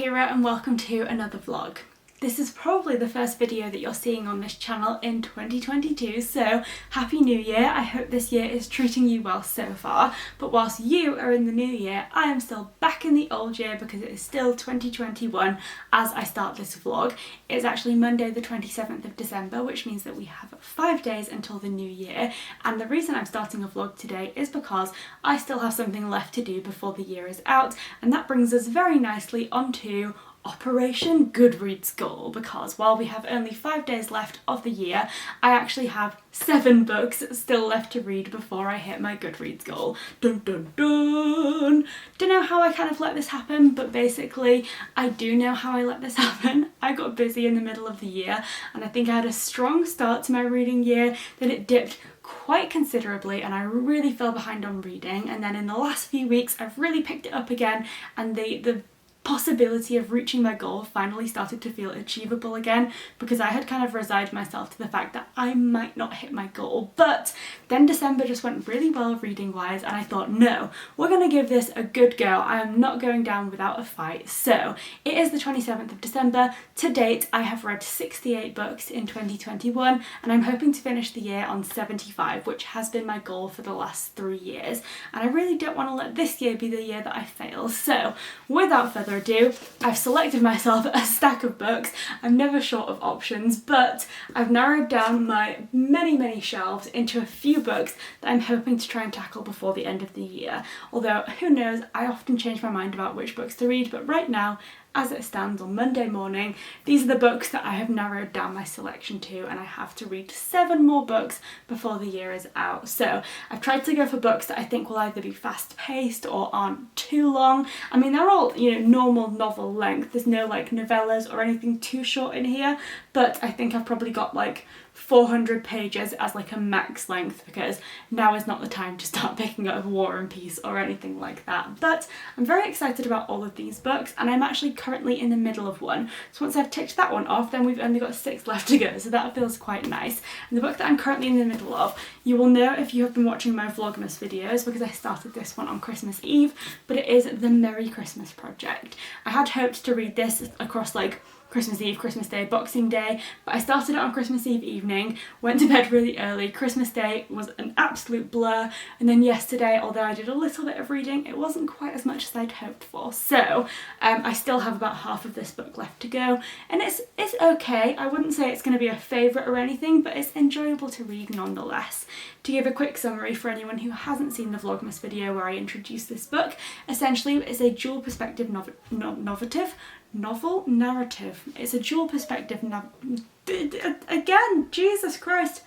Kira and welcome to another vlog. This is probably the first video that you're seeing on this channel in 2022, so Happy New Year. I hope this year is treating you well so far, but whilst you are in the new year, I am still back in the old year because it is still 2021 as I start this vlog. It's actually Monday the 27th of December, which means that we have 5 days until the new year, and the reason I'm starting a vlog today is because I still have something left to do before the year is out, and that brings us very nicely onto Operation GOODREADS GOAL, because while we have only 5 days left of the year, I actually have 7 books still left to read before I hit my GOODREADS goal. Dun dun dun! Don't know how I kind of let this happen, but basically I do know how I let this happen. I got busy in the middle of the year and I think I had a strong start to my reading year, then it dipped quite considerably and I really fell behind on reading, and then in the last few weeks I've really picked it up again, and the possibility of reaching my goal finally started to feel achievable again, because I had kind of resigned myself to the fact that I might not hit my goal. But then December just went really well reading wise, and I thought, no, we're gonna give this a good go. I am not going down without a fight. So it is the 27th of December. To date I have read 68 books in 2021 and I'm hoping to finish the year on 75, which has been my goal for the last 3 years, and I really don't want to let this year be the year that I fail. So without further ado, I've selected myself a stack of books. I'm never short of options, but I've narrowed down my many shelves into a few books that I'm hoping to try and tackle before the end of the year. Although, who knows, I often change my mind about which books to read, but right now, as it stands on Monday morning, these are the books that I have narrowed down my selection to, and I have to read 7 more books before the year is out. So I've tried to go for books that I think will either be fast paced or aren't too long. I mean, they're all, you know, normal novel length. There's no like novellas or anything too short in here, but I think I've probably got like 400 pages as like a max length, because now is not the time to start picking up War and Peace or anything like that. But I'm very excited about all of these books, and I'm actually currently in the middle of one. So once I've ticked that one off, then we've only got 6 left to go, so that feels quite nice. And the book that I'm currently in the middle of, you will know if you have been watching my Vlogmas videos, because I started this one on Christmas Eve, but it is The Merry Christmas Project. I had hoped to read this across like Christmas Eve, Christmas Day, Boxing Day, but I started it on Christmas Eve evening, went to bed really early. Christmas Day was an absolute blur, and then yesterday, although I did a little bit of reading, it wasn't quite as much as I'd hoped for. So I still have about half of this book left to go, and it's okay. I wouldn't say it's going to be a favourite or anything, but it's enjoyable to read nonetheless. To give a quick summary for anyone who hasn't seen the Vlogmas video where I introduced this book, essentially it's a dual perspective novel narrative. It's a dual perspective again, Jesus Christ.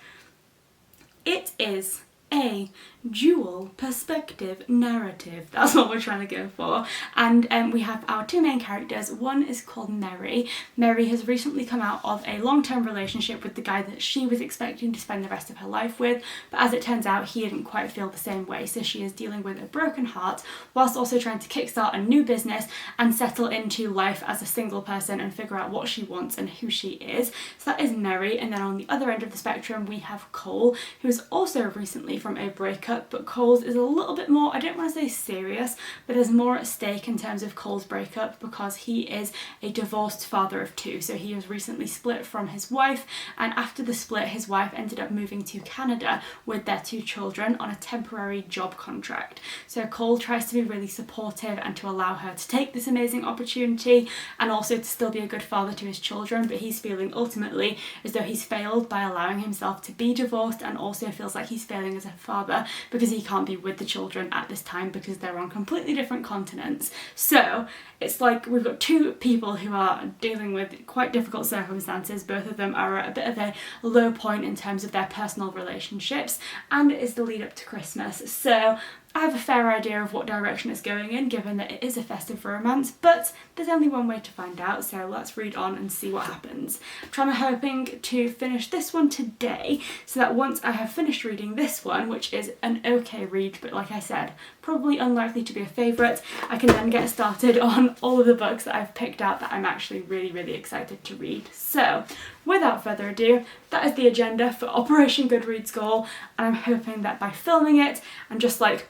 It is a dual perspective narrative. That's what we're trying to go for. And we have our 2 main characters. One is called Mary. Mary has recently come out of a long-term relationship with the guy that she was expecting to spend the rest of her life with, but as it turns out he didn't quite feel the same way, so she is dealing with a broken heart whilst also trying to kickstart a new business and settle into life as a single person and figure out what she wants and who she is. So that is Mary. And then on the other end of the spectrum we have Cole, who is also recently from a breakup, but Cole's is a little bit more, I don't want to say serious, but there's more at stake in terms of Cole's breakup, because he is a divorced father of 2. So he was recently split from his wife, and after the split his wife ended up moving to Canada with their 2 children on a temporary job contract. So Cole tries to be really supportive and to allow her to take this amazing opportunity and also to still be a good father to his children, but he's feeling ultimately as though he's failed by allowing himself to be divorced, and also feels like he's failing as a father because he can't be with the children at this time because they're on completely different continents. So it's like we've got 2 people who are dealing with quite difficult circumstances. Both of them are at a bit of a low point in terms of their personal relationships, and it is the lead up to Christmas. So I have a fair idea of what direction it's going in, given that it is a festive romance, but there's only one way to find out, so let's read on and see what happens. I'm hoping to finish this one today, so that once I have finished reading this one, which is an okay read, but like I said, probably unlikely to be a favourite, I can then get started on all of the books that I've picked out that I'm actually really excited to read. So without further ado, that is the agenda for Operation GOODREADS GOAL, and I'm hoping that by filming it and just like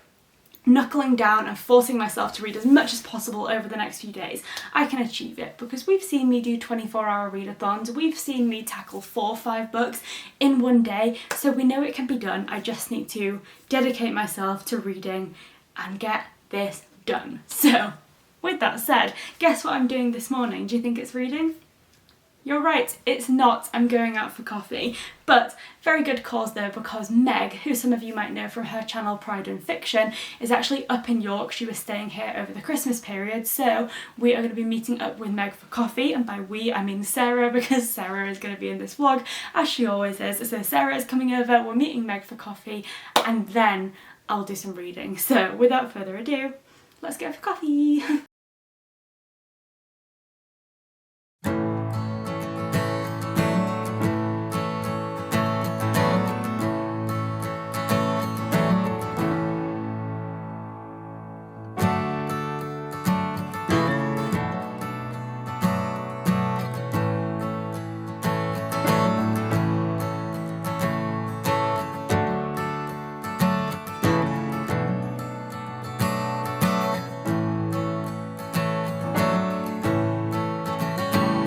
knuckling down and forcing myself to read as much as possible over the next few days, I can achieve it, because we've seen me do 24-hour readathons, we've seen me tackle 4 or 5 books in one day, so we know it can be done. I just need to dedicate myself to reading and get this done. So, with that said, guess what I'm doing this morning? Do you think it's reading? You're right, it's not. I'm going out for coffee. But very good cause though, because Meg, who some of you might know from her channel Pride and Fiction, is actually up in York. She was staying here over the Christmas period, so we are going to be meeting up with Meg for coffee, and by we I mean Sarah, because Sarah is going to be in this vlog, as she always is. So Sarah is coming over, we're meeting Meg for coffee, and then I'll do some reading. So without further ado, let's go for coffee.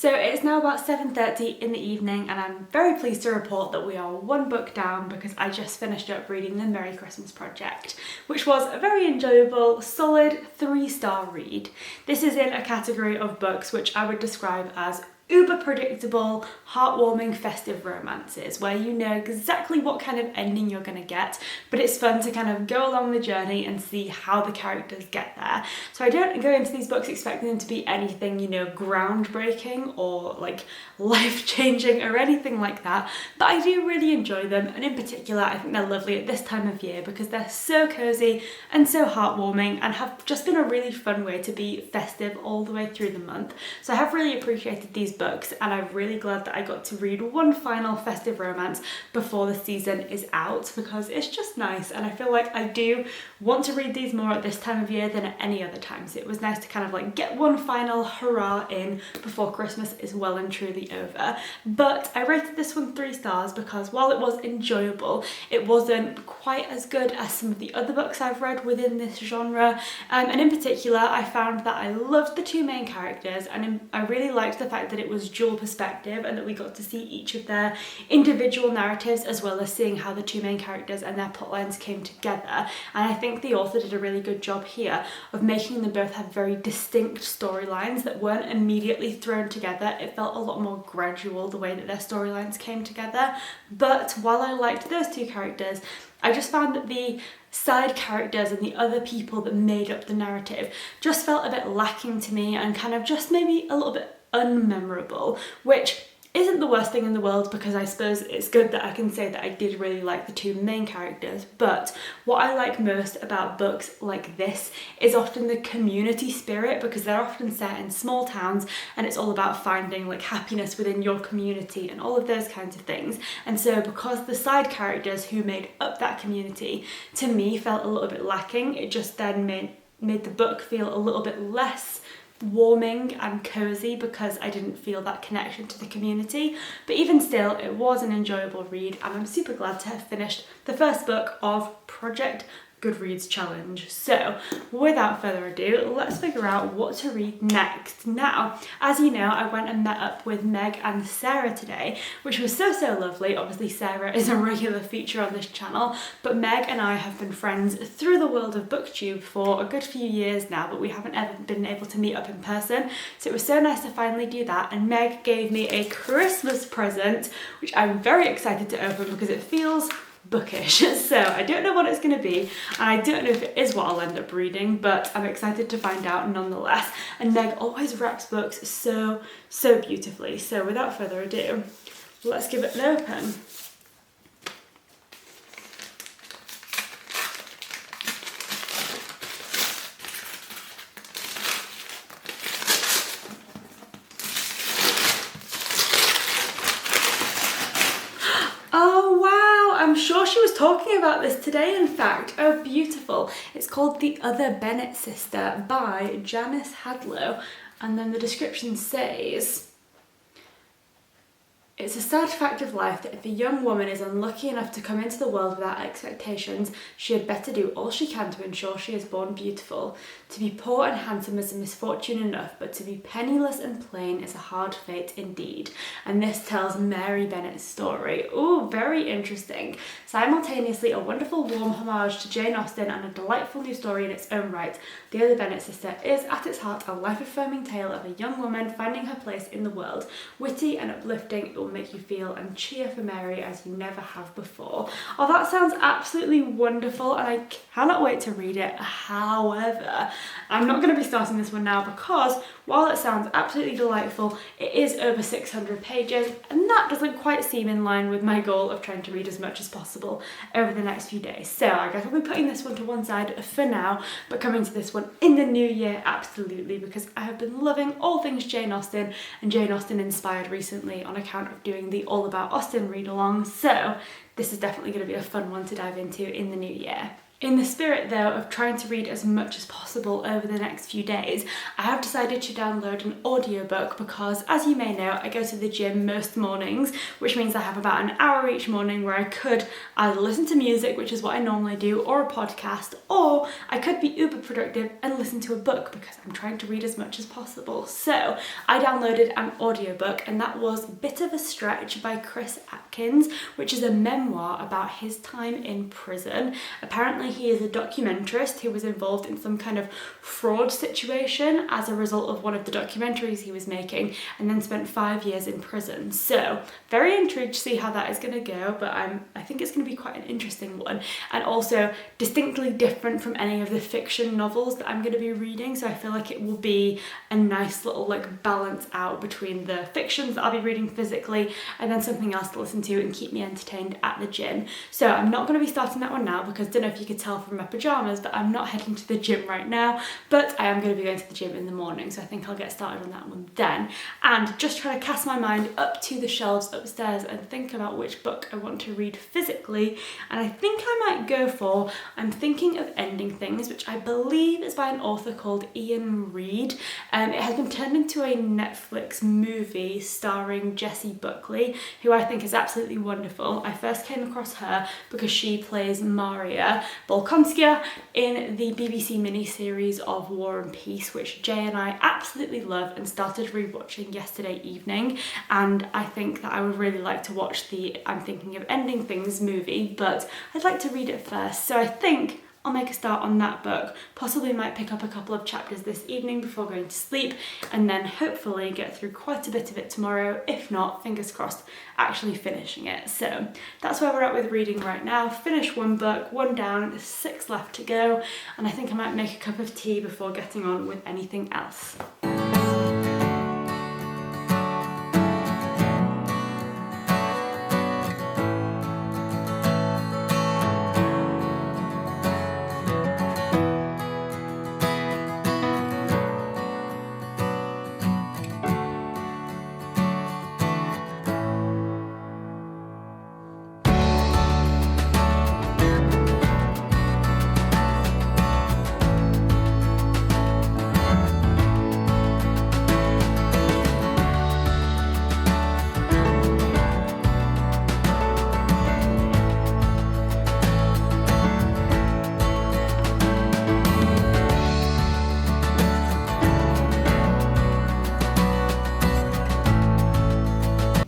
So it's now about 7:30 in the evening, and I'm very pleased to report that we are 1 book down, because I just finished up reading The Merry Christmas Project, which was a very enjoyable, solid 3-star read. This is in a category of books which I would describe as uber predictable, heartwarming, festive romances, where you know exactly what kind of ending you're going to get, but it's fun to kind of go along the journey and see how the characters get there. So I don't go into these books expecting them to be anything, you know, groundbreaking or like life-changing or anything like that, but I do really enjoy them, and in particular I think they're lovely at this time of year because they're so cozy and so heartwarming and have just been a really fun way to be festive all the way through the month. So I have really appreciated these books, and I'm really glad that I got to read one final festive romance before the season is out, because it's just nice, and I feel like I do want to read these more at this time of year than at any other time. So it was nice to kind of like get one final hurrah in before Christmas is well and truly over. But I rated this one 3 stars because while it was enjoyable, it wasn't quite as good as some of the other books I've read within this genre, and in particular I found that I loved the 2 main characters, and I really liked the fact that it was dual perspective and that we got to see each of their individual narratives, as well as seeing how the 2 main characters and their plotlines came together. And I think the author did a really good job here of making them both have very distinct storylines that weren't immediately thrown together. It felt a lot more gradual, the way that their storylines came together. But while I liked those 2 characters, I just found that the side characters and the other people that made up the narrative just felt a bit lacking to me, and kind of just maybe a little bit unmemorable, which isn't the worst thing in the world, because I suppose it's good that I can say that I did really like the 2 main characters. But what I like most about books like this is often the community spirit, because they're often set in small towns and it's all about finding like happiness within your community and all of those kinds of things. And so because the side characters who made up that community to me felt a little bit lacking, it just then made the book feel a little bit less warming and cozy, because I didn't feel that connection to the community. But even still, it was an enjoyable read, and I'm super glad to have finished the first book of Project Goodreads Challenge. So without further ado, let's figure out what to read next. Now, as you know, I went and met up with Meg and Sarah today, which was so lovely. Obviously Sarah is a regular feature on this channel, but Meg and I have been friends through the world of booktube for a good few years now, but we haven't ever been able to meet up in person. So it was so nice to finally do that, and Meg gave me a Christmas present, which I'm very excited to open because it feels bookish. So I don't know what it's going to be, and I don't know if it is what I'll end up reading, but I'm excited to find out nonetheless. And Meg always wraps books so beautifully. So without further ado, let's give it an open. I'm sure she was talking about this today, in fact. Oh, beautiful. It's called The Other Bennet Sister by Janice Hadlow. And then the description says, It's a sad fact of life that if a young woman is unlucky enough to come into the world without expectations, she had better do all she can to ensure she is born beautiful. To be poor and handsome is a misfortune enough, but to be penniless and plain is a hard fate indeed. And this tells Mary Bennet's story. Ooh, very interesting. Simultaneously a wonderful warm homage to Jane Austen and a delightful new story in its own right, The Other Bennet Sister is at its heart a life-affirming tale of a young woman finding her place in the world. Witty and uplifting, it will make you feel and cheer for Mary as you never have before. Oh, that sounds absolutely wonderful and I cannot wait to read it. However, I'm not going to be starting this one now because while it sounds absolutely delightful, it is over 600 pages and that doesn't quite seem in line with my goal of trying to read as much as possible over the next few days. So I guess I'll be putting this one to one side for now, but coming to this one in the new year, absolutely, because I have been loving all things Jane Austen and Jane Austen inspired recently on account of doing the All About Austen read along. So this is definitely going to be a fun one to dive into in the new year. In the spirit though of trying to read as much as possible over the next few days, I have decided to download an audiobook because, as you may know, I go to the gym most mornings, which means I have about an hour each morning where I could either listen to music, which is what I normally do, or a podcast, or I could be uber productive and listen to a book because I'm trying to read as much as possible. So I downloaded an audiobook and that was Bit of a Stretch by Chris Atkins, which is a memoir about his time in prison. Apparently he is a documentarist who was involved in some kind of fraud situation as a result of one of the documentaries he was making and then spent 5 years in prison. So very intrigued to see how that is going to go, but I think it's going to be quite an interesting one and also distinctly different from any of the fiction novels that I'm going to be reading, so I feel like it will be a nice little like balance out between the fictions that I'll be reading physically and then something else to listen to and keep me entertained at the gym. So I'm not going to be starting that one now because I don't know if you could tell from my pyjamas, but I'm not heading to the gym right now, but I am going to be going to the gym in the morning, so I think I'll get started on that one then. And just trying to cast my mind up to the shelves upstairs and think about which book I want to read physically, and I think I might go for I'm Thinking of Ending Things, which I believe is by an author called Ian Reid. It has been turned into a Netflix movie starring Jessie Buckley, who I think is absolutely wonderful. I first came across her because she plays Maria Bolkonskaya in the BBC miniseries of War and Peace, which Jay and I absolutely love and started rewatching yesterday evening, and I think that I would really like to watch the I'm Thinking of Ending Things movie, but I'd like to read it first, so I think I'll make a start on that book, possibly might pick up a couple of chapters this evening before going to sleep, and then hopefully get through quite a bit of it tomorrow, if not, fingers crossed, actually finishing it. So that's where we're at with reading right now. Finished one book, one down, there's 6 left to go, and I think I might make a cup of tea before getting on with anything else.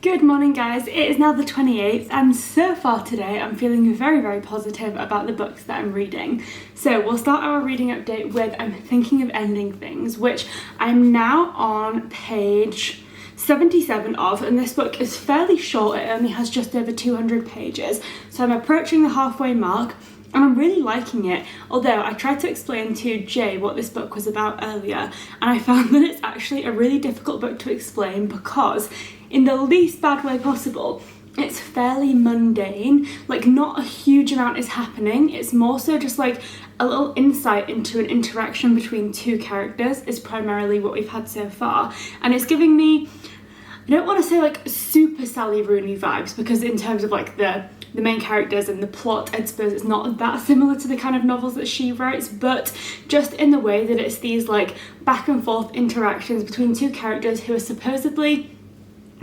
Good morning guys, it is now the 28th and so far today I'm feeling very positive about the books that I'm reading. So we'll start our reading update with I'm Thinking of Ending Things, which I'm now on page 77 of, and this book is fairly short, it only has just over 200 pages, so I'm approaching the halfway mark. And I'm really liking it, although I tried to explain to Jay what this book was about earlier, and I found that it's actually a really difficult book to explain because, in the least bad way possible, it's fairly mundane, like not a huge amount is happening, it's more so just like a little insight into an interaction between two characters is primarily what we've had so far, and it's giving me, I don't want to say like super Sally Rooney vibes, because in terms of like the main characters and the plot, I suppose it's not that similar to the kind of novels that she writes, but just in the way that it's these like back and forth interactions between two characters who are supposedly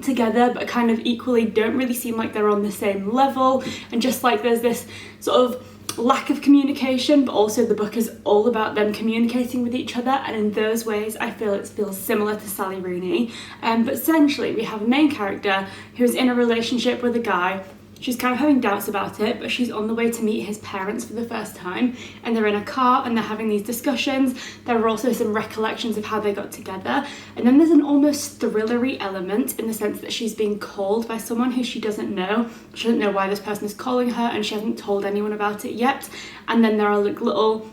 together, but kind of equally don't really seem like they're on the same level, and just like there's this sort of lack of communication, but also the book is all about them communicating with each other, and in those ways I feel it feels similar to Sally Rooney. But essentially we have a main character who's in a relationship with a guy. She's kind of having doubts about it, but she's on the way to meet his parents for the first time, and they're in a car and they're having these discussions. There are also some recollections of how they got together, and then there's an almost thrillery element in the sense that she's being called by someone who she doesn't know. She doesn't know why this person is calling her, and she hasn't told anyone about it yet. And then there are like little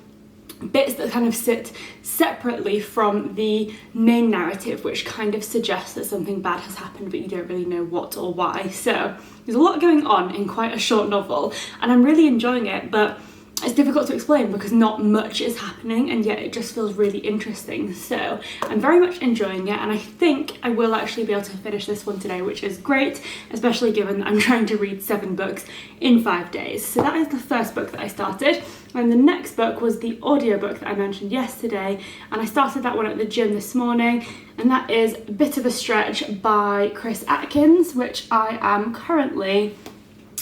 bits that kind of sit separately from the main narrative, which kind of suggests that something bad has happened, but you don't really know what or why. So there's a lot going on in quite a short novel, and I'm really enjoying it, but it's difficult to explain because not much is happening, and yet it just feels really interesting. So I'm very much enjoying it, and I think I will actually be able to finish this one today, which is great, especially given that I'm trying to read 7 books in 5 days. So that is the first book that I started, and the next book was the audiobook that I mentioned yesterday, and I started that one at the gym this morning, and that is A Bit of a Stretch by Chris Atkins, which I am currently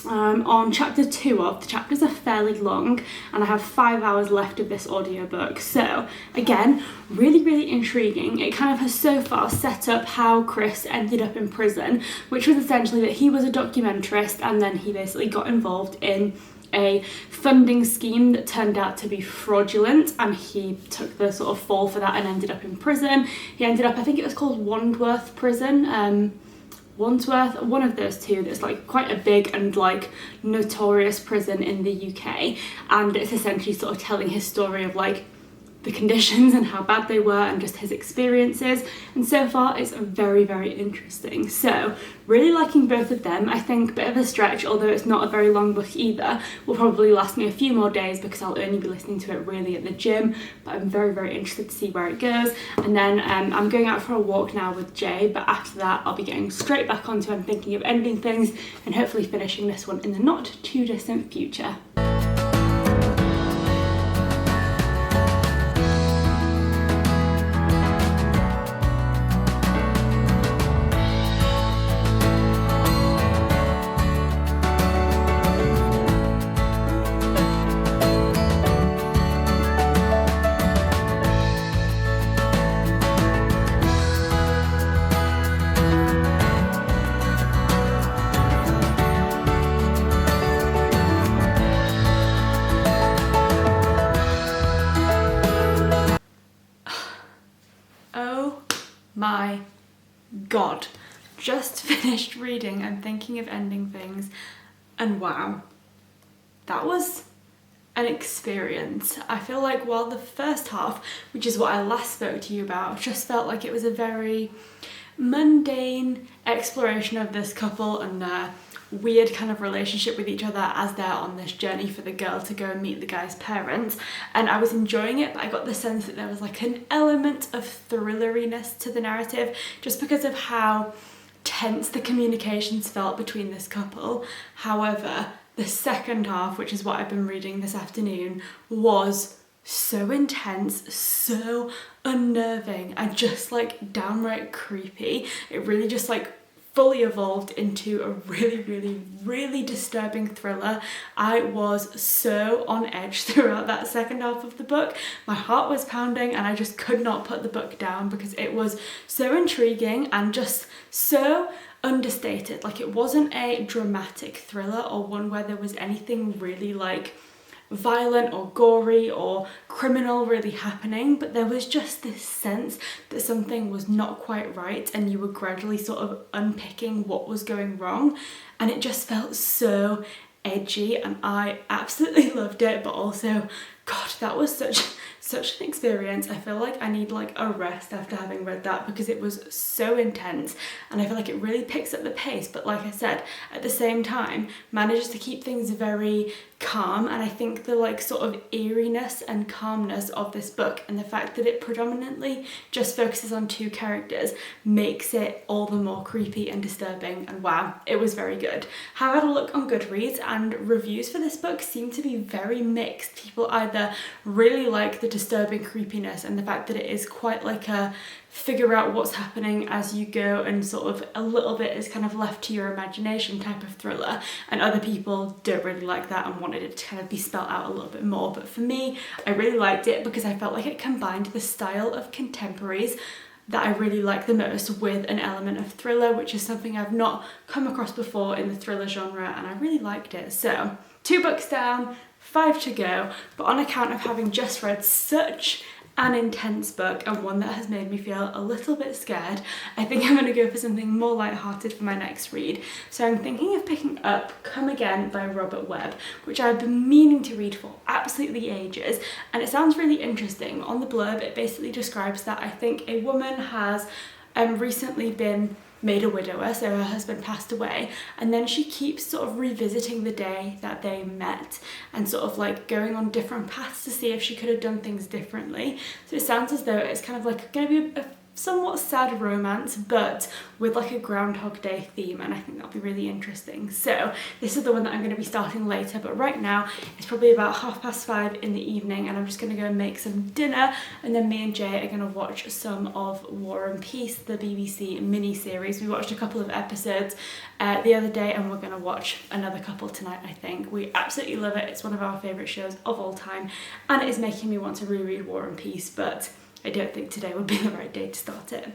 on chapter 2 of. The chapters are fairly long, and I have 5 hours left of this audiobook. So again, really intriguing. It kind of has so far set up how Chris ended up in prison, which was essentially that he was a documentarist, and then he basically got involved in a funding scheme that turned out to be fraudulent, and he took the sort of fall for that and ended up in prison. He ended up, I think it was called Wandsworth Prison, Wandsworth, one of those two, that's like quite a big and like notorious prison in the UK, and it's essentially sort of telling his story of like the conditions and how bad they were and just his experiences, and so far it's very interesting. So really liking both of them. I think Bit of a Stretch, although it's not a very long book either, will probably last me a few more days because I'll only be listening to it really at the gym, but I'm very interested to see where it goes. And then I'm going out for a walk now with Jay, but after that I'll be getting straight back onto I'm thinking of ending things and hopefully finishing this one in the not too distant future. My God, just finished reading I'm Thinking of Ending Things, and wow, that was an experience. I feel like while the first half, which is what I last spoke to you about, just felt like it was a very mundane exploration of this couple and their weird kind of relationship with each other as they're on this journey for the girl to go and meet the guy's parents, and I was enjoying it, but I got the sense that there was like an element of thrilleriness to the narrative just because of how tense the communications felt between this couple. However, the second half, which is what I've been reading this afternoon, was so intense, so unnerving, and just like downright creepy. It really just like fully evolved into a really disturbing thriller. I was so on edge throughout that second half of the book. My heart was pounding and I just could not put the book down because it was so intriguing and just so understated. Like, it wasn't a dramatic thriller or one where there was anything really like violent or gory or criminal really happening, but there was just this sense that something was not quite right and you were gradually sort of unpicking what was going wrong, and it just felt so edgy and I absolutely loved it. But also, God, that was such an experience. I feel like I need like a rest after having read that because it was so intense, and I feel like it really picks up the pace, but like I said, at the same time manages to keep things very calm. And I think the like sort of eeriness and calmness of this book and the fact that it predominantly just focuses on 2 characters makes it all the more creepy and disturbing, and wow, it was very good. I had a look on Goodreads and reviews for this book seem to be very mixed. People either really like the disturbing creepiness and the fact that it is quite like a figure out what's happening as you go, and sort of a little bit is kind of left to your imagination type of thriller, and other people don't really like that and wanted it to kind of be spelled out a little bit more. But for me, I really liked it because I felt like it combined the style of contemporaries that I really like the most with an element of thriller, which is something I've not come across before in the thriller genre, and I really liked it. So 2 books down, 5 to go, but on account of having just read such an intense book and one that has made me feel a little bit scared, I think I'm going to go for something more lighthearted for my next read. So I'm thinking of picking up Come Again by Robert Webb, which I've been meaning to read for absolutely ages, and it sounds really interesting. On the blurb it basically describes that I think a woman has recently been made a widower, so her husband passed away, and then she keeps sort of revisiting the day that they met and sort of like going on different paths to see if she could have done things differently. So it sounds as though it's kind of like going to be a somewhat sad romance, but with like a Groundhog Day theme, and I think that'll be really interesting. So this is the one that I'm going to be starting later, but right now it's probably about 5:30 in the evening, and I'm just going to go and make some dinner, and then me and Jay are going to watch some of War and Peace, the BBC mini-series. We watched a couple of episodes the other day, and we're going to watch another couple tonight, I think. We absolutely love it. It's one of our favourite shows of all time, and it is making me want to reread War and Peace, but I don't think today would be the right day to start it.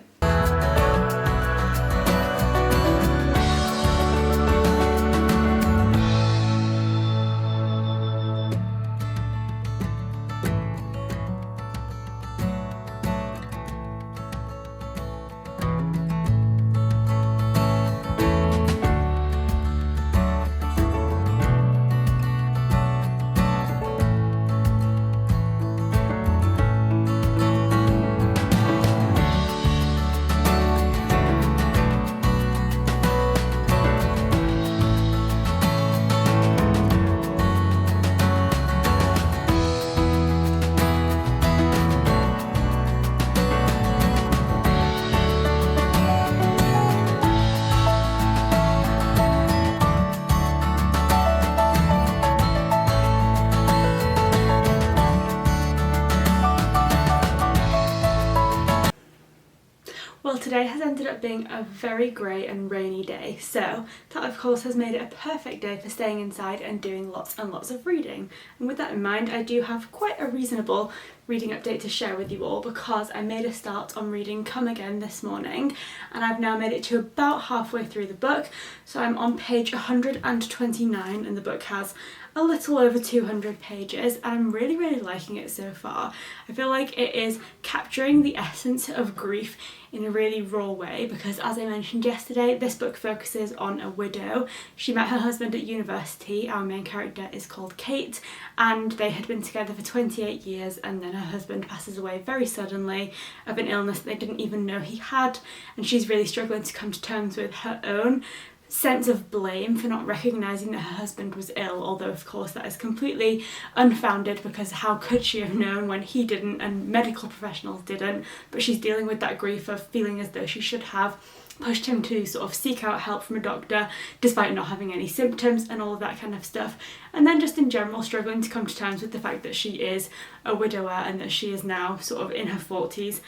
Well, today has ended up being a very grey and rainy day, so that of course has made it a perfect day for staying inside and doing lots and lots of reading. And with that in mind, I do have quite a reasonable reading update to share with you all, because I made a start on reading Come Again this morning, and I've now made it to about halfway through the book. So I'm on page 129, and the book has a little over 200 pages, and I'm really liking it so far. I feel like it is capturing the essence of grief in a really raw way, because as I mentioned yesterday, this book focuses on a widow. She met her husband at university. Our main character is called Kate, and they had been together for 28 years, and then her husband passes away very suddenly of an illness that they didn't even know he had, and she's really struggling to come to terms with her own sense of blame for not recognising that her husband was ill, although of course that is completely unfounded, because how could she have known when he didn't and medical professionals didn't. But she's dealing with that grief of feeling as though she should have pushed him to sort of seek out help from a doctor despite not having any symptoms and all of that kind of stuff. And then just in general struggling to come to terms with the fact that she is a widower and that she is now sort of in her 40s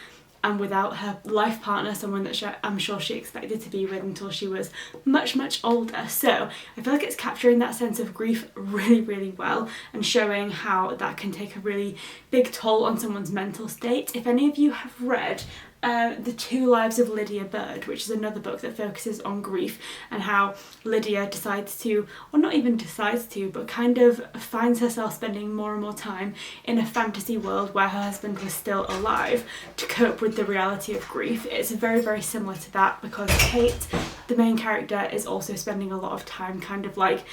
and without her life partner, someone that I'm sure she expected to be with until she was much older. So I feel like it's capturing that sense of grief really well, and showing how that can take a really big toll on someone's mental state. If any of you have read The Two Lives of Lydia Byrd, which is another book that focuses on grief and how Lydia decides to, or not even decides to, but kind of finds herself spending more and more time in a fantasy world where her husband was still alive to cope with the reality of grief. It's very similar to that, because Kate, the main character, is also spending a lot of time kind of like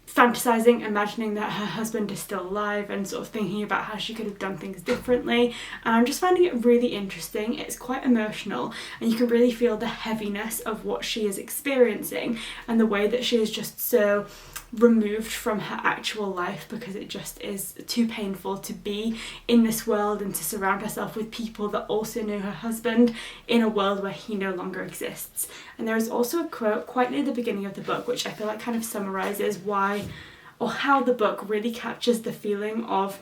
fantasizing, imagining that her husband is still alive and sort of thinking about how she could have done things differently. And I'm just finding it really interesting. It's quite emotional, and you can really feel the heaviness of what she is experiencing and the way that she is just so removed from her actual life, because it just is too painful to be in this world and to surround herself with people that also know her husband in a world where he no longer exists. And there is also a quote quite near the beginning of the book which I feel like kind of summarizes why or how the book really captures the feeling of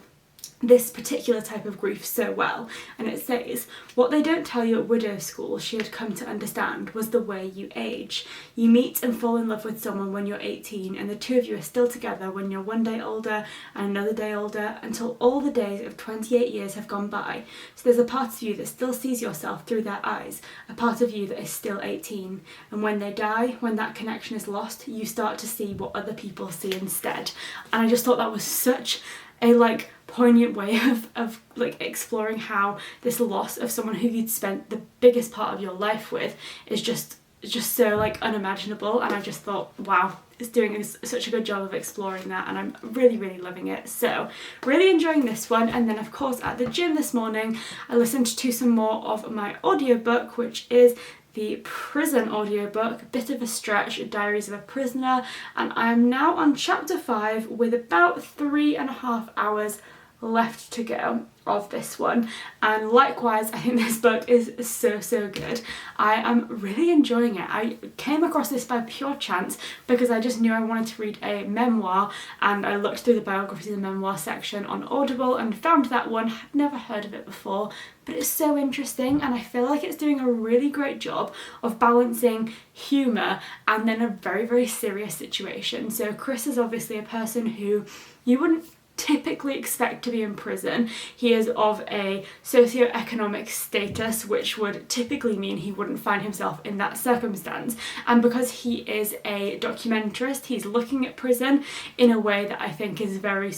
this particular type of grief so well. And it says, what they don't tell you at widow school she had come to understand was the way you age. You meet and fall in love with someone when you're 18, and the two of you are still together when you're one day older and another day older, until all the days of 28 years have gone by. So there's a part of you that still sees yourself through their eyes, a part of you that is still 18. And when they die, when that connection is lost, you start to see what other people see instead. And I just thought that was such a poignant way of exploring how this loss of someone who you'd spent the biggest part of your life with is just so unimaginable. And I just thought, wow, it's doing such a good job of exploring that, and I'm really, really loving it. So really enjoying this one. And then of course at the gym this morning I listened to some more of my audiobook, which is the prison audiobook, a bit of a stretch, Diaries of a Prisoner, and I am now on chapter 5 with about 3.5 hours left to go of this one. And likewise, I think this book is so good. I am really enjoying it. I came across this by pure chance because I just knew I wanted to read a memoir, and I looked through the biographies and memoir section on Audible and found that one. Had never heard of it before, but it's so interesting, and I feel like it's doing a really great job of balancing humour and then a very, very serious situation. So Chris is obviously a person who you wouldn't typically expect to be in prison. He is of a socioeconomic status which would typically mean he wouldn't find himself in that circumstance, and because he is a documentarist, he's looking at prison in a way that I think is very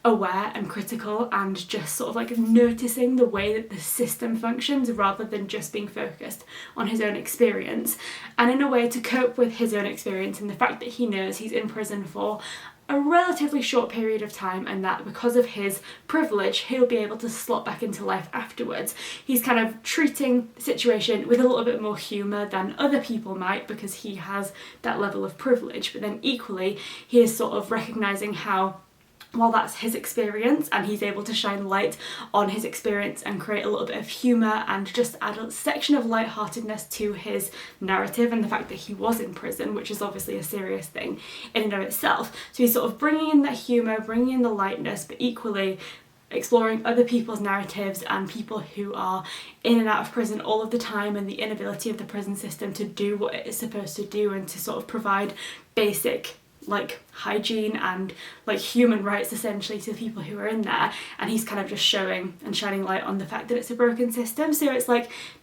aware and critical, and just noticing the way that the system functions rather than just being focused on his own experience. And in a way, to cope with his own experience and the fact that he knows he's in prison for a relatively short period of time, and that because of his privilege he'll be able to slot back into life afterwards, he's kind of treating the situation with a little bit more humour than other people might because he has that level of privilege. But then equally he is recognising how, while that's his experience and he's able to shine light on his experience and create a little bit of humour and just add a section of lightheartedness to his narrative, and the fact that he was in prison, which is obviously a serious thing in and of itself. So he's bringing in that humour, bringing in the lightness, but equally exploring other people's narratives and people who are in and out of prison all of the time, and the inability of the prison system to do what it is supposed to do and to provide basic hygiene and human rights essentially to the people who are in there. And he's kind of just showing and shining light on the fact that it's a broken system. So it's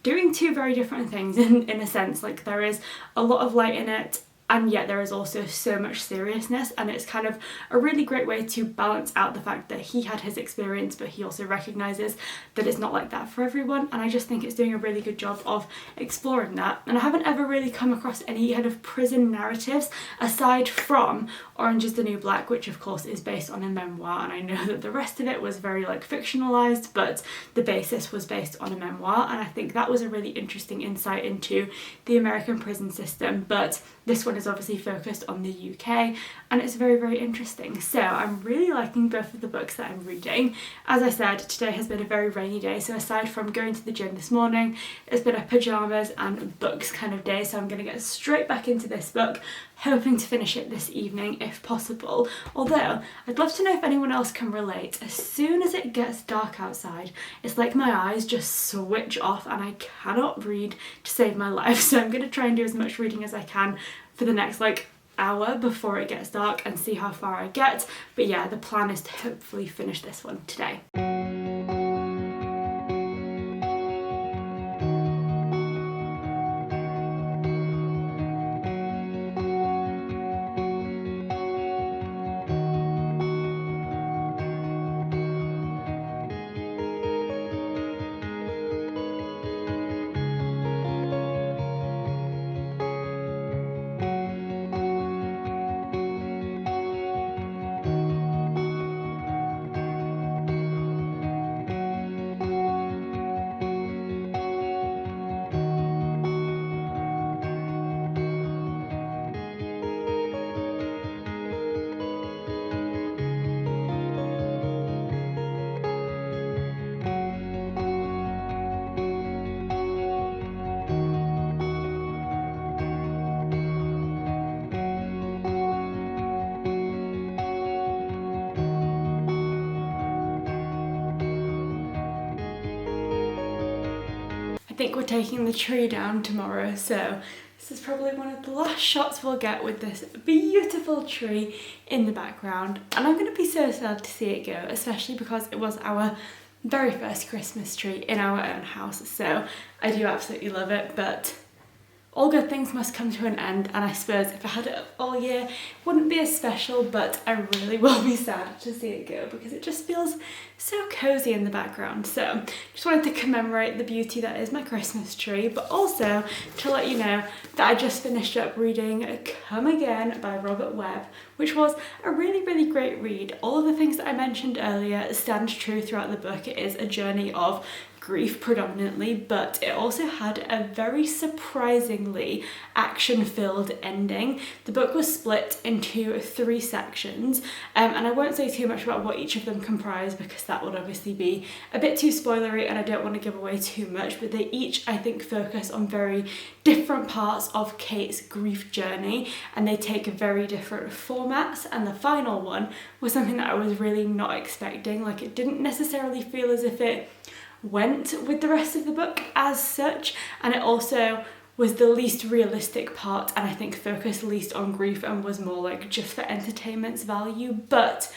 doing two very different things in a sense. There is a lot of light in it, and yet there is also so much seriousness, and it's kind of a really great way to balance out the fact that he had his experience, but he also recognises that it's not like that for everyone. And I just think it's doing a really good job of exploring that. And I haven't ever really come across any kind of prison narratives aside from Orange is the New Black, which of course is based on a memoir, and I know that the rest of it was very fictionalised, but the basis was based on a memoir, and I think that was a really interesting insight into the American prison system. But this one is obviously focused on the UK, and it's very, very interesting. So I'm really liking both of the books that I'm reading. As I said, today has been a very rainy day, so aside from going to the gym this morning, it's been a pyjamas and books kind of day, so I'm going to get straight back into this book, hoping to finish it this evening if possible. Although I'd love to know if anyone else can relate. As soon as it gets dark outside, it's like my eyes just switch off and I cannot read to save my life. So I'm going to try and do as much reading as I can for the next hour before it gets dark and see how far I get. But yeah, the plan is to hopefully finish this one today. think we're taking the tree down tomorrow, so this is probably one of the last shots we'll get with this beautiful tree in the background. And I'm going to be so sad to see it go, especially because it was our very first Christmas tree in our own house. So I do absolutely love it, but all good things must come to an end, and I suppose if I had it up all year, it wouldn't be as special, but I really will be sad to see it go because it just feels so cozy in the background. So just wanted to commemorate the beauty that is my Christmas tree, but also to let you know that I just finished up reading Come Again by Robert Webb, which was a really, really great read. All of the things that I mentioned earlier stand true throughout the book. It is a journey of grief predominantly, but it also had a very surprisingly action-filled ending. The book was split into 3 sections, and I won't say too much about what each of them comprise because that would obviously be a bit too spoilery and I don't want to give away too much, but they each, I think, focus on very different parts of Kate's grief journey, and they take very different formats, and the final one was something that I was really not expecting. Like, it didn't necessarily feel as if it went with the rest of the book as such, and it also was the least realistic part, and I think focused least on grief and was more like just for entertainment's value. But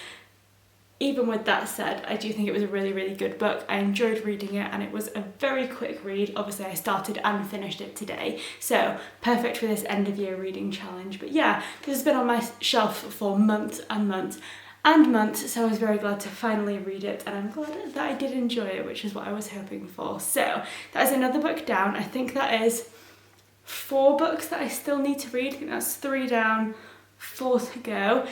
even with that said, I do think it was a really, really good book. I enjoyed reading it and it was a very quick read. Obviously I started and finished it today, so perfect for this end of year reading challenge. But yeah, this has been on my shelf for months and months and months, so I was very glad to finally read it, and I'm glad that I did enjoy it, which is what I was hoping for. So that is another book down. I think that is 4 books that I still need to read. I think that's 3 down, 4 to go.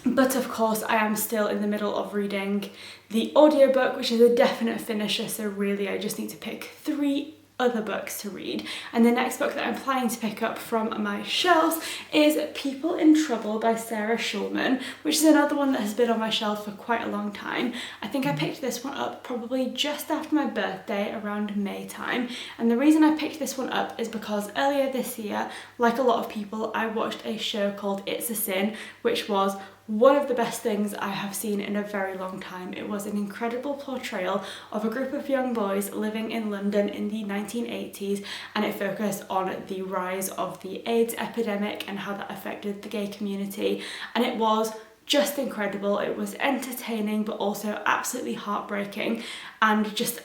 But of course I am still in the middle of reading the audiobook, which is a definite finisher, so really I just need to pick 3 other books to read. And the next book that I'm planning to pick up from my shelves is People in Trouble by Sarah Shulman, which is another one that has been on my shelf for quite a long time. I think I picked this one up probably just after my birthday, around May time, and the reason I picked this one up is because earlier this year, like a lot of people, I watched a show called It's a Sin, which was one of the best things I have seen in a very long time. It was an incredible portrayal of a group of young boys living in London in the 1980s, and it focused on the rise of the AIDS epidemic and how that affected the gay community, and it was just incredible. It was entertaining but also absolutely heartbreaking and just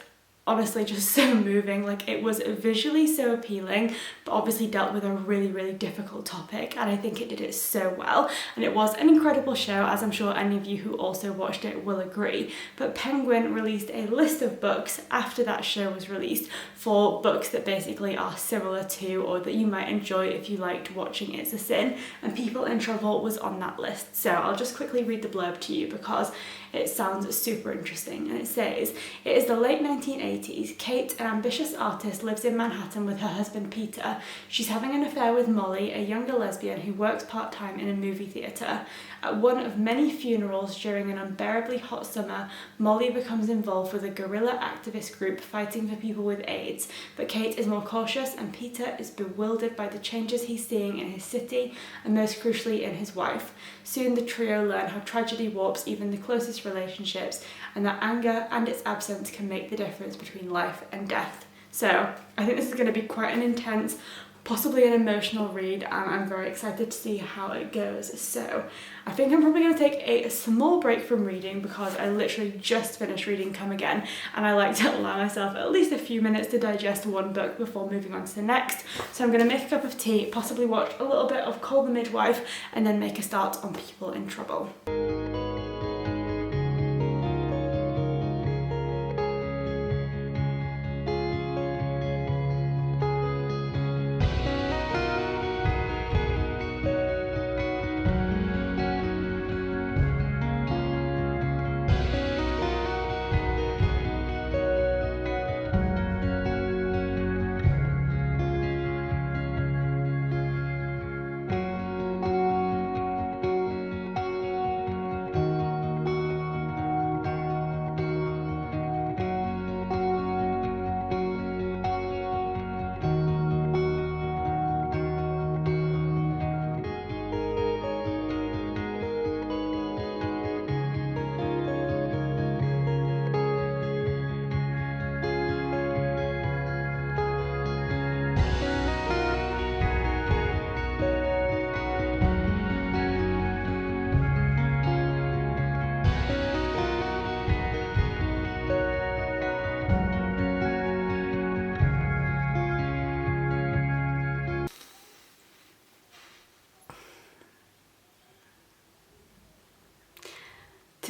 honestly just so moving. Like, it was visually so appealing, but obviously dealt with a really, really difficult topic, and I think it did it so well. And it was an incredible show, as I'm sure any of you who also watched it will agree. But Penguin released a list of books after that show was released for books that basically are similar to, or that you might enjoy if you liked watching It's a Sin, and People in Trouble was on that list. So I'll just quickly read the blurb to you because it sounds super interesting. And it says, "It is the late 1980s. Kate, an ambitious artist, lives in Manhattan with her husband Peter. She's having an affair with Molly, a younger lesbian who works part-time in a movie theatre. At one of many funerals during an unbearably hot summer, Molly becomes involved with a guerrilla activist group fighting for people with AIDS, but Kate is more cautious and Peter is bewildered by the changes he's seeing in his city and most crucially in his wife. Soon the trio learn how tragedy warps even the closest relationships, and that anger and its absence can make the difference between life and death." So I think this is going to be quite an intense, possibly an emotional read, and I'm very excited to see how it goes. So I think I'm probably going to take a small break from reading because I literally just finished reading Come Again, and I like to allow myself at least a few minutes to digest one book before moving on to the next. So I'm going to make a cup of tea, possibly watch a little bit of Call the Midwife, and then make a start on People in Trouble.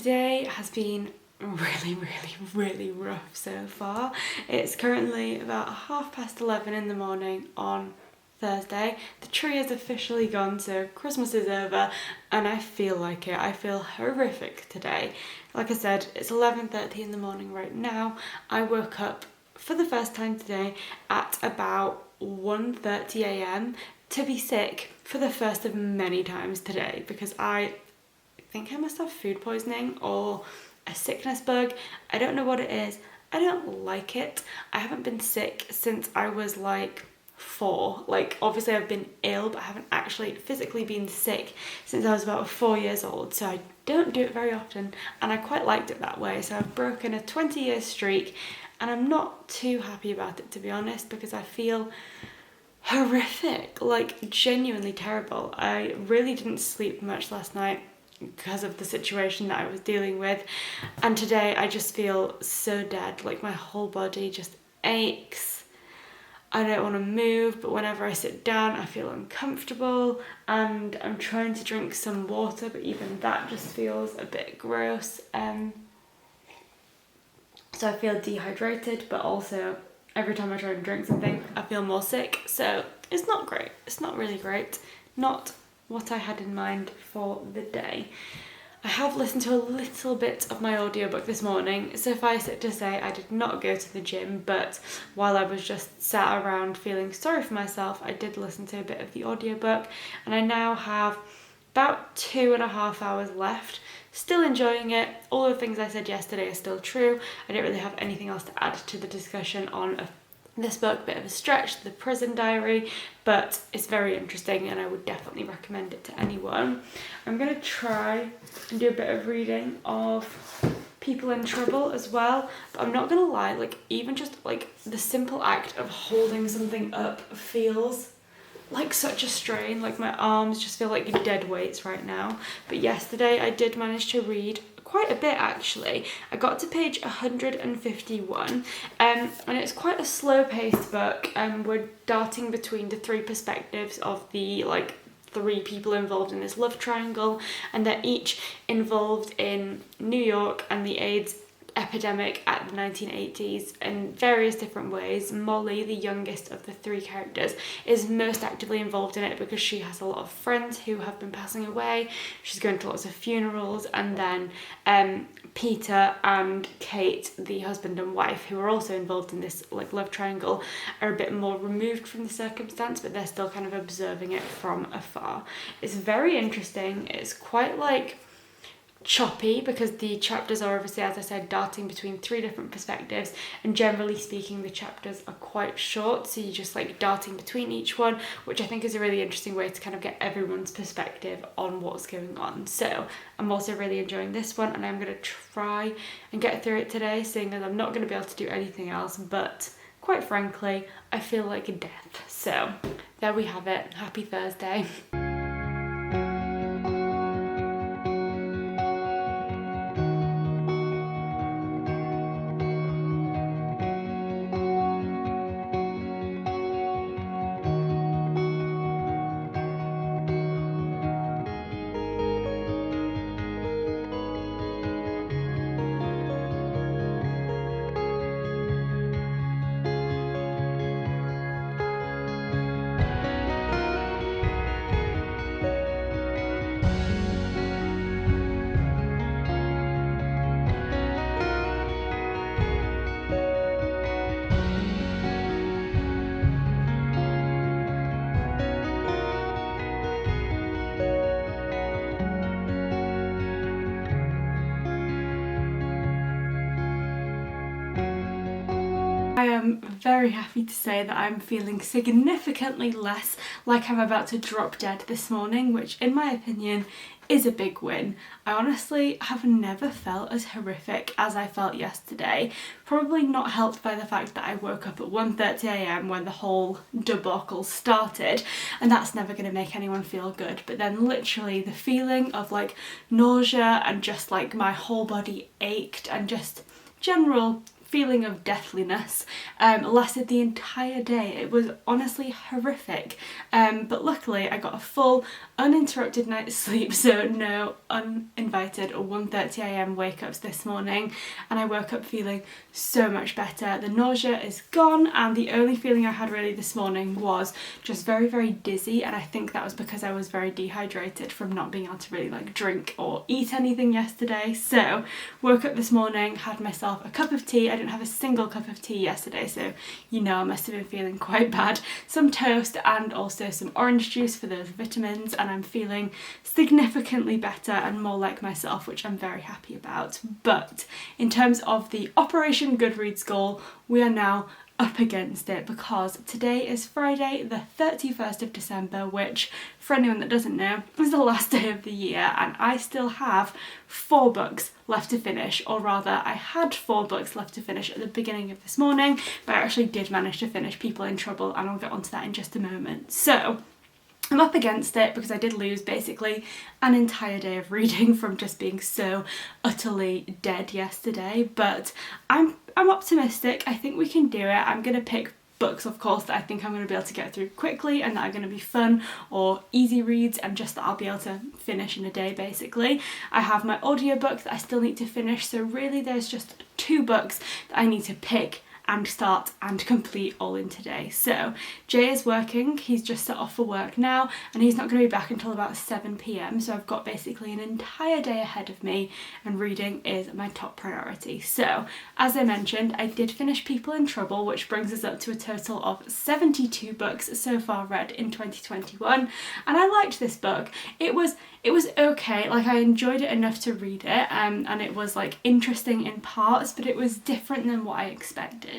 today has been really rough so far. It's currently about 11:30 in the morning on Thursday. The tree is officially gone, so Christmas is over, and I feel like it. I feel horrific today. Like I said, it's 11:30 in the morning right now. I woke up for the first time today at about 1:30 a.m. to be sick for the first of many times today, because I think I must have food poisoning or a sickness bug. I don't know what it is. I don't like it. I haven't been sick since I was like 4. Like, obviously I've been ill, but I haven't actually physically been sick since I was about 4 years old, so I don't do it very often, and I quite liked it that way. So I've broken a 20-year streak, and I'm not too happy about it, to be honest, because I feel horrific, like genuinely terrible. I really didn't sleep much last night because of the situation that I was dealing with, and today I just feel so dead. Like, my whole body just aches. I don't want to move, but whenever I sit down I feel uncomfortable, and I'm trying to drink some water, but even that just feels a bit gross. So I feel dehydrated, but also every time I try and drink something I feel more sick, so it's not great. It's not really great. Not what I had in mind for the day. I have listened to a little bit of my audiobook this morning. Suffice it to say, I did not go to the gym, but while I was just sat around feeling sorry for myself, I did listen to a bit of the audiobook, and I now have about 2.5 hours left. Still enjoying it. All the things I said yesterday are still true. I don't really have anything else to add to the discussion on this book. Bit of a stretch, the prison diary, but it's very interesting and I would definitely recommend it to anyone. I'm going to try and do a bit of reading of People in Trouble as well, but I'm not going to lie, like, even just like the simple act of holding something up feels like such a strain. Like, my arms just feel like dead weights right now. But yesterday I did manage to read quite a bit, actually. I got to page 151, and it's quite a slow-paced book. We're darting between the 3 perspectives of the 3 people involved in this love triangle, and they're each involved in New York and the AIDS epidemic at the 1980s in various different ways. Molly, the youngest of the 3 characters, is most actively involved in it because she has a lot of friends who have been passing away. She's going to lots of funerals, and then Peter and Kate, the husband and wife, who are also involved in this love triangle, are a bit more removed from the circumstance, but they're still kind of observing it from afar. It's very interesting. It's quite choppy because the chapters are obviously, as I said, darting between 3 different perspectives, and generally speaking the chapters are quite short, so you're just darting between each one, which I think is a really interesting way to kind of get everyone's perspective on what's going on. So I'm also really enjoying this one, and I'm going to try and get through it today, seeing as I'm not going to be able to do anything else, but quite frankly I feel like a death. So there we have it. Happy Thursday. I am very happy to say that I'm feeling significantly less like I'm about to drop dead this morning, which in my opinion is a big win. I honestly have never felt as horrific as I felt yesterday, probably not helped by the fact that I woke up at 1:30 a.m. when the whole debacle started, and that's never going to make anyone feel good. But then literally the feeling of nausea and just my whole body ached, and just general feeling of deathliness lasted the entire day. It was honestly horrific, but luckily I got a full uninterrupted night's sleep, so no uninvited 1:30 a.m. wake-ups this morning, and I woke up feeling so much better. The nausea is gone, and the only feeling I had really this morning was just very, very dizzy, and I think that was because I was very dehydrated from not being able to really like drink or eat anything yesterday. So woke up this morning, had myself a cup of tea. I didn't have a single cup of tea yesterday, so you know I must have been feeling quite bad. Some toast and also some orange juice for those vitamins, and I'm feeling significantly better and more like myself, which I'm very happy about. But in terms of the Operation Goodreads goal, we are now up against it because today is Friday the 31st of December, which for anyone that doesn't know is the last day of the year, and I still have 4 books left to finish, or rather I had 4 books left to finish at the beginning of this morning, but I actually did manage to finish People in Trouble, and I'll get onto that in just a moment. So I'm up against it because I did lose basically an entire day of reading from just being so utterly dead yesterday, but I'm optimistic. I think we can do it. I'm going to pick books, of course, that I think I'm going to be able to get through quickly and that are going to be fun or easy reads, and just that I'll be able to finish in a day basically. I have my audiobook that I still need to finish, so really there's just 2 books that I need to pick and start and complete all in today. So Jay is working, he's just set off for work now, and he's not going to be back until about 7 p.m, so I've got basically an entire day ahead of me, and reading is my top priority. So as I mentioned, I did finish People in Trouble, which brings us up to a total of 72 books so far read in 2021, and I liked this book. It was okay, like I enjoyed it enough to read it, and it was like interesting in parts, but it was different than what I expected.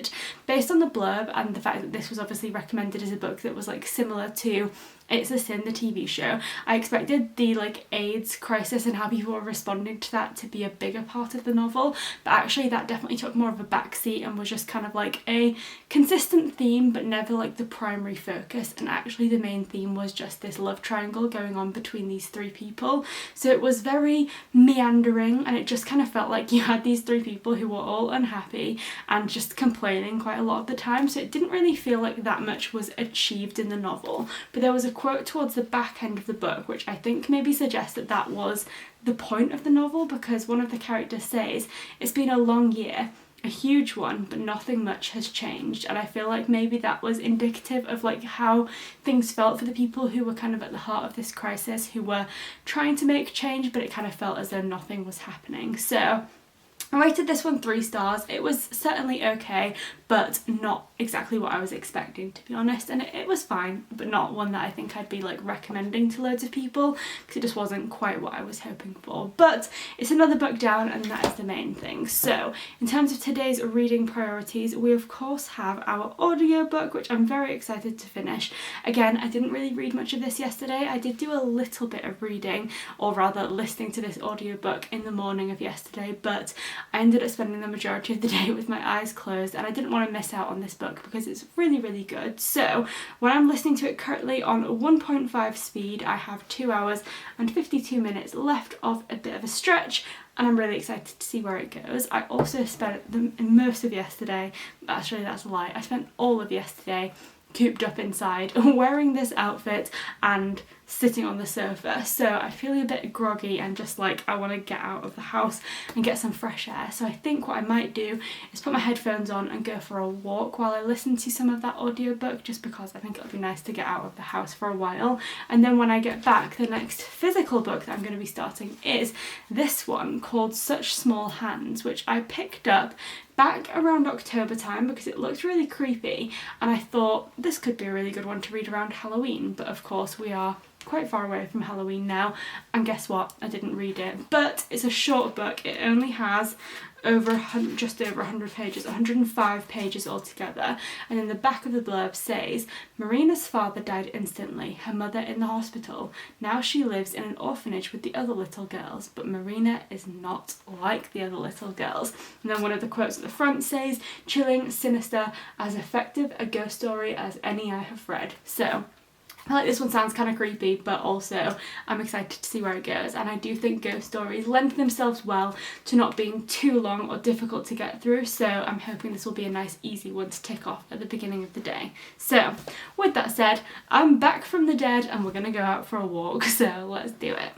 Based on the blurb and the fact that this was obviously recommended as a book that was like similar to It's a Sin, the TV show, I expected the like AIDS crisis and how people were responding to that to be a bigger part of the novel, but actually that definitely took more of a backseat and was just kind of like a consistent theme but never like the primary focus, and actually the main theme was just this love triangle going on between these 3 people. So it was very meandering, and it just kind of felt like you had these 3 people who were all unhappy and just complaining quite a lot of the time, so it didn't really feel like that much was achieved in the novel. But there was a quote towards the back end of the book which I think maybe suggests that that was the point of the novel, because one of the characters says, "It's been a long year, a huge one, but nothing much has changed," and I feel like maybe that was indicative of like how things felt for the people who were kind of at the heart of this crisis, who were trying to make change, but it kind of felt as though nothing was happening. So I rated this one 3 stars. It was certainly okay, but not exactly what I was expecting, to be honest, and it was fine, but not one that I think I'd be like recommending to loads of people, because it just wasn't quite what I was hoping for. But it's another book down, and that is the main thing. So in terms of today's reading priorities, we of course have our audiobook, which I'm very excited to finish. Again, I didn't really read much of this yesterday. I did do a little bit of reading, or rather listening to this audiobook in the morning of yesterday, but I ended up spending the majority of the day with my eyes closed, and I didn't want to miss out on this book because it's really, really good. So when I'm listening to it currently on 1.5 speed, I have 2 hours and 52 minutes left of a bit of a stretch, and I'm really excited to see where it goes. I also spent most of yesterday, actually that's a lie, I spent all of yesterday cooped up inside wearing this outfit and sitting on the sofa, so I feel a bit groggy and just like I want to get out of the house and get some fresh air. So I think what I might do is put my headphones on and go for a walk while I listen to some of that audiobook, just because I think it'll be nice to get out of the house for a while. And then when I get back, the next physical book that I'm going to be starting is this one called Such Small Hands, which I picked up back around October time because it looked really creepy, and I thought this could be a really good one to read around Halloween, but of course we are quite far away from Halloween now, and guess what, I didn't read it. But it's a short book, it only has just over 100 pages, 105 pages altogether, and in the back of the blurb says, "Marina's father died instantly, her mother in the hospital. Now she lives in an orphanage with the other little girls, but Marina is not like the other little girls." And then one of the quotes at the front says, "Chilling, sinister, as effective a ghost story as any I have read." So I feel like this one sounds kind of creepy, but also I'm excited to see where it goes, and I do think ghost stories lend themselves well to not being too long or difficult to get through, so I'm hoping this will be a nice easy one to tick off at the beginning of the day. So with that said, I'm back from the dead and we're gonna go out for a walk, so let's do it.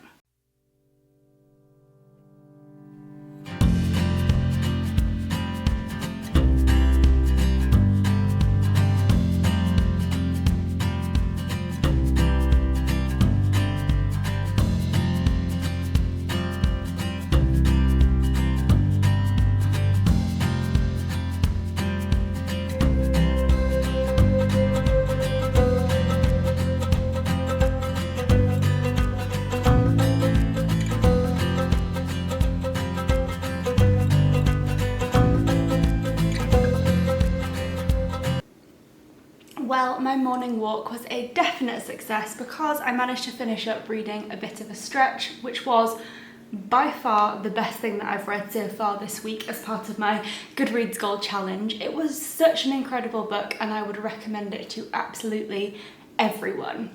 Well, my morning walk was a definite success because I managed to finish up reading A Bit of a Stretch, which was by far the best thing that I've read so far this week as part of my GOODREADS GOAL challenge. It was such an incredible book and I would recommend it to absolutely everyone.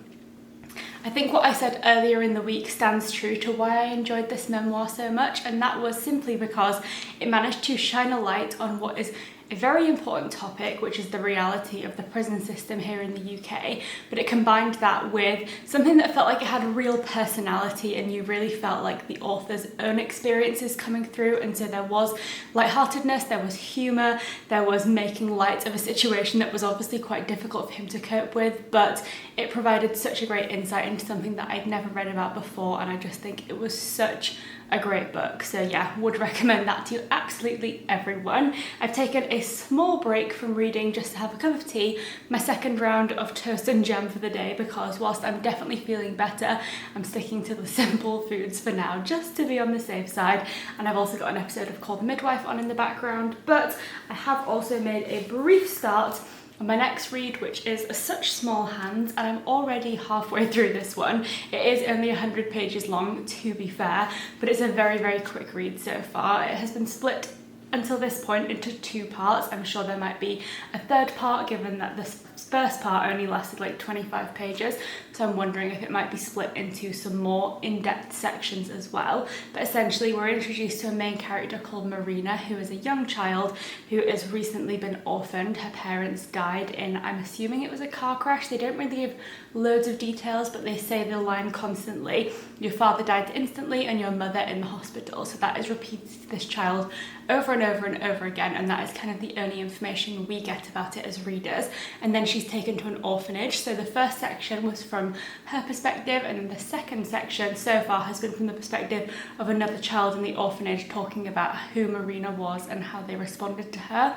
I think what I said earlier in the week stands true to why I enjoyed this memoir so much, and that was simply because it managed to shine a light on what is a very important topic, which is the reality of the prison system here in the UK, but it combined that with something that felt like it had a real personality and you really felt like the author's own experiences coming through. And so there was lightheartedness, there was humour, there was making light of a situation that was obviously quite difficult for him to cope with, but it provided such a great insight into something that I'd never read about before, and I just think it was such a great book. So yeah, would recommend that to absolutely everyone. I've taken a small break from reading just to have a cup of tea, my second round of toast and jam for the day, because whilst I'm definitely feeling better, I'm sticking to the simple foods for now just to be on the safe side. And I've also got an episode of Call the Midwife on in the background, but I have also made a brief start on my next read, which is Such Small Hands, and I'm already halfway through this one. It is only 100 pages long, to be fair, but it's a very, very quick read so far. It has been split until this point into 2 parts. I'm sure there might be a third part, given that this first part only lasted like 25 pages, so I'm wondering if it might be split into some more in-depth sections as well. But essentially we're introduced to a main character called Marina, who is a young child who has recently been orphaned. Her parents died in, I'm assuming it was a car crash. They don't really give loads of details, but they say the line constantly, your father died instantly and your mother in the hospital. So that is repeated to this child over and over and over again, and that is kind of the only information we get about it as readers. And then she's taken to an orphanage. So the first section was from her perspective, and then the second section so far has been from the perspective of another child in the orphanage, talking about who Marina was and how they responded to her.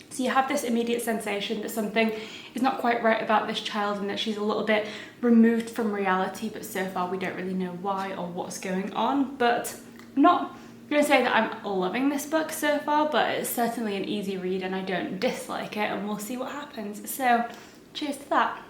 So you have this immediate sensation that something is not quite right about this child and that she's a little bit removed from reality, but so far we don't really know why or what's going on. But I'm not going to say that I'm loving this book so far, but it's certainly an easy read and I don't dislike it, and we'll see what happens. So cheers to that.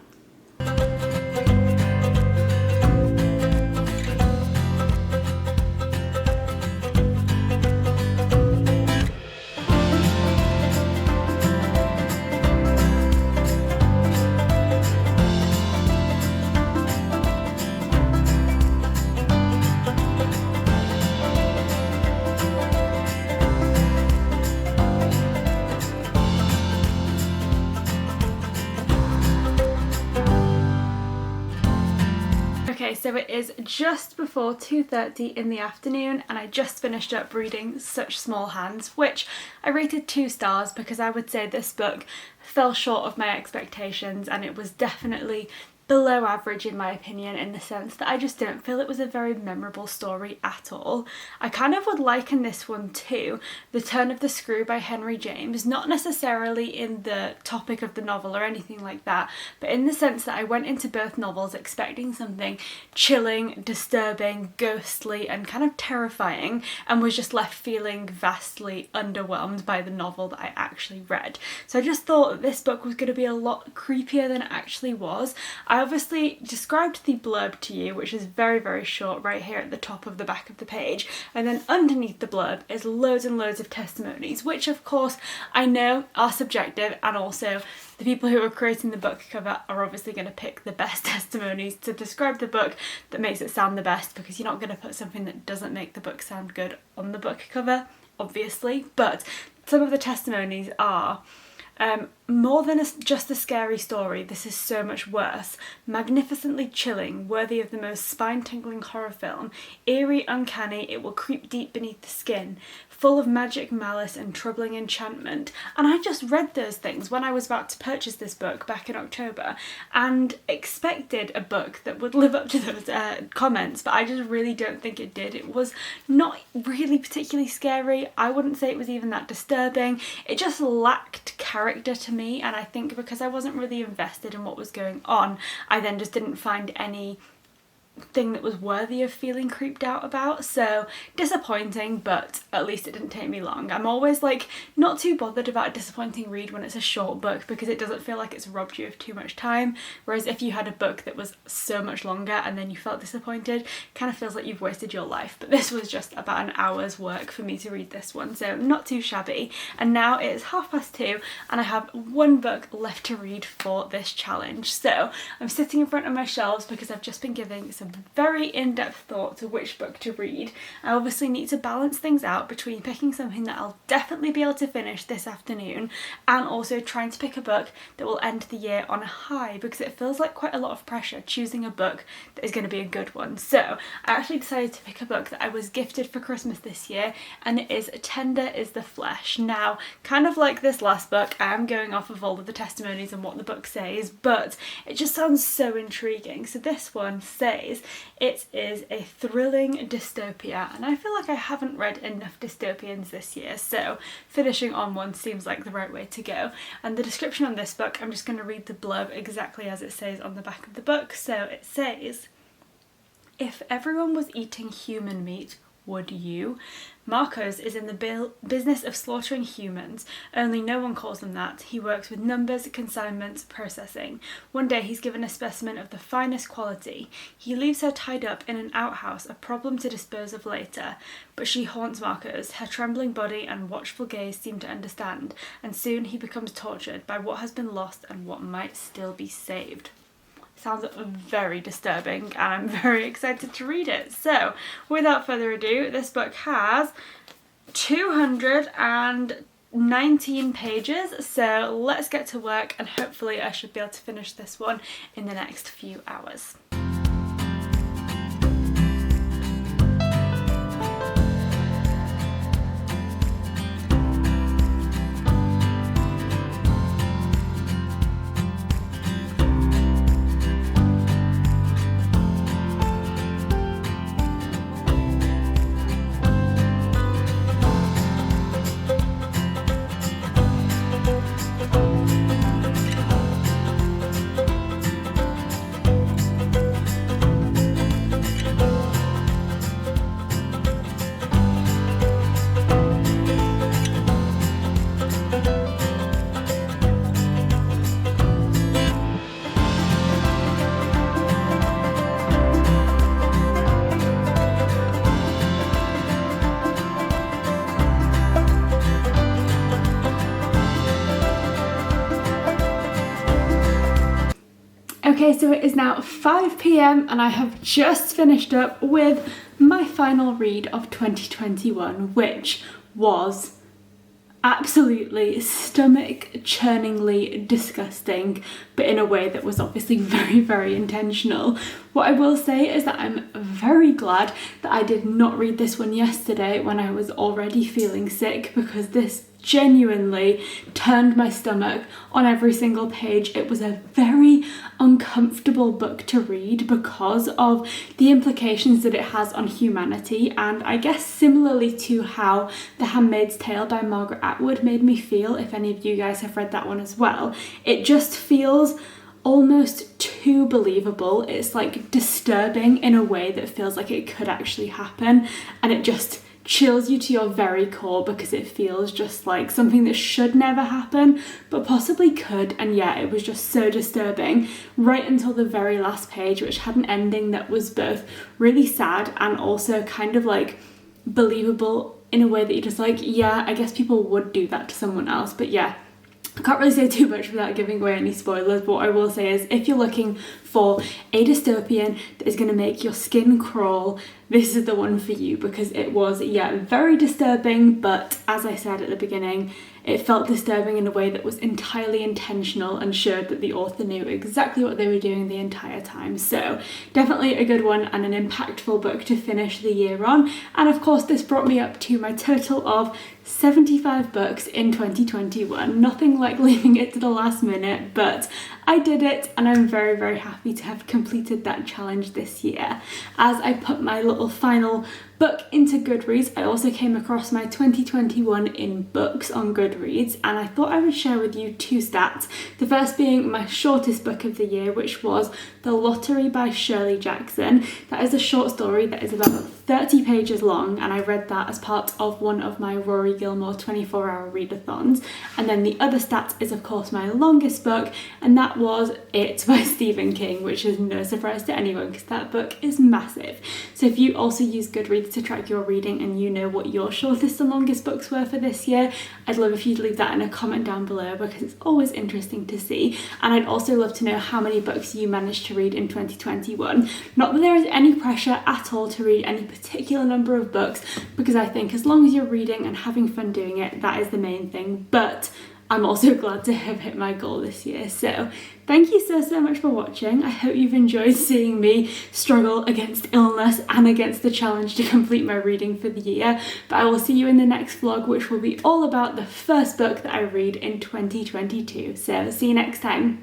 Okay, so it is just before 2:30 in the afternoon and I just finished up reading Such Small Hands, which I rated 2 stars because I would say this book fell short of my expectations and it was definitely below average in my opinion, in the sense that I just don't feel it was a very memorable story at all. I kind of would liken this one to The Turn of the Screw by Henry James, not necessarily in the topic of the novel or anything like that, but in the sense that I went into both novels expecting something chilling, disturbing, ghostly and kind of terrifying, and was just left feeling vastly underwhelmed by the novel that I actually read. So I just thought that this book was going to be a lot creepier than it actually was. I I obviously described the blurb to you, which is very, very short, right here at the top of the back of the page, and then underneath the blurb is loads and loads of testimonies, which of course I know are subjective, and also the people who are creating the book cover are obviously going to pick the best testimonies to describe the book that makes it sound the best, because you're not going to put something that doesn't make the book sound good on the book cover, obviously. But some of the testimonies are more than just a scary story, this is so much worse. Magnificently chilling, worthy of the most spine-tingling horror film. Eerie, uncanny, it will creep deep beneath the skin. Full of magic, malice and troubling enchantment. And I just read those things when I was about to purchase this book back in October and expected a book that would live up to those comments, but I just really don't think it did. It was not really particularly scary. I wouldn't say it was even that disturbing. It just lacked character to me, and I think because I wasn't really invested in what was going on, I then just didn't find anything that was worthy of feeling creeped out about. So disappointing, but at least it didn't take me long. I'm always like not too bothered about a disappointing read when it's a short book, because it doesn't feel like it's robbed you of too much time, whereas if you had a book that was so much longer and then you felt disappointed, kind of feels like you've wasted your life. But this was just about an hour's work for me to read this one, so not too shabby. And now it is 2:30 and I have one book left to read for this challenge. So I'm sitting in front of my shelves because I've just been giving some very in-depth thought to which book to read. I obviously need to balance things out between picking something that I'll definitely be able to finish this afternoon and also trying to pick a book that will end the year on a high, because it feels like quite a lot of pressure choosing a book that is going to be a good one. So I actually decided to pick a book that I was gifted for Christmas this year, and it is Tender is the Flesh. Now, kind of like this last book, I am going off of all of the testimonies and what the book says, but it just sounds so intriguing. So this one says it is a thrilling dystopia, and I feel like I haven't read enough dystopians this year, so finishing on one seems like the right way to go. And the description on this book, I'm just going to read the blurb exactly as it says on the back of the book. So it says, if everyone was eating human meat, would you? Marcos is in the business of slaughtering humans, only no one calls him that. He works with numbers, consignments, processing. One day he's given a specimen of the finest quality. He leaves her tied up in an outhouse, a problem to dispose of later. But she haunts Marcos. Her trembling body and watchful gaze seem to understand, and soon he becomes tortured by what has been lost and what might still be saved. Sounds very disturbing, and I'm very excited to read it. So without further ado, this book has 219 pages, so let's get to work, and hopefully I should be able to finish this one in the next few hours. Okay, so it is now 5 p.m. and I have just finished up with my final read of 2021, which was absolutely stomach-churningly disgusting, but in a way that was obviously very, very intentional. What I will say is that I'm very glad that I did not read this one yesterday when I was already feeling sick, because this genuinely turned my stomach on every single page. It was a very uncomfortable book to read because of the implications that it has on humanity, and I guess similarly to how The Handmaid's Tale by Margaret Atwood made me feel, if any of you guys have read that one as well. It just feels almost too believable. It's like disturbing in a way that feels like it could actually happen, and it just chills you to your very core because it feels just like something that should never happen but possibly could. And yeah, it was just so disturbing right until the very last page, which had an ending that was both really sad and also kind of like believable in a way that you're just like, yeah, I guess people would do that to someone else. But yeah, I can't really say too much without giving away any spoilers, but what I will say is if you're looking for a dystopian that is going to make your skin crawl, this is the one for you, because it was, yeah, very disturbing, but as I said at the beginning, it felt disturbing in a way that was entirely intentional and showed that the author knew exactly what they were doing the entire time. So definitely a good one and an impactful book to finish the year on. And of course, this brought me up to my total of 75 books in 2021. Nothing like leaving it to the last minute, but I did it and I'm very, very happy to have completed that challenge this year. As I put my little final book into Goodreads, I also came across my 2021 in books on Goodreads, and I thought I would share with you two stats. The first being my shortest book of the year, which was The Lottery by Shirley Jackson. That is a short story that is about 30 pages long, and I read that as part of one of my Rory Gilmore 24-hour readathons. And then the other stat is of course my longest book, and that was It by Stephen King, which is no surprise to anyone because that book is massive. So if you also use Goodreads to track your reading and you know what your shortest and longest books were for this year, I'd love if you'd leave that in a comment down below because it's always interesting to see. And I'd also love to know how many books you managed to read in 2021. Not that there is any pressure at all to read any particular number of books, because I think as long as you're reading and having fun doing it, that is the main thing. But I'm also glad to have hit my goal this year. So thank you so much for watching. I hope you've enjoyed seeing me struggle against illness and against the challenge to complete my reading for the year. But I will see you in the next vlog, which will be all about the first book that I read in 2022. So see you next time.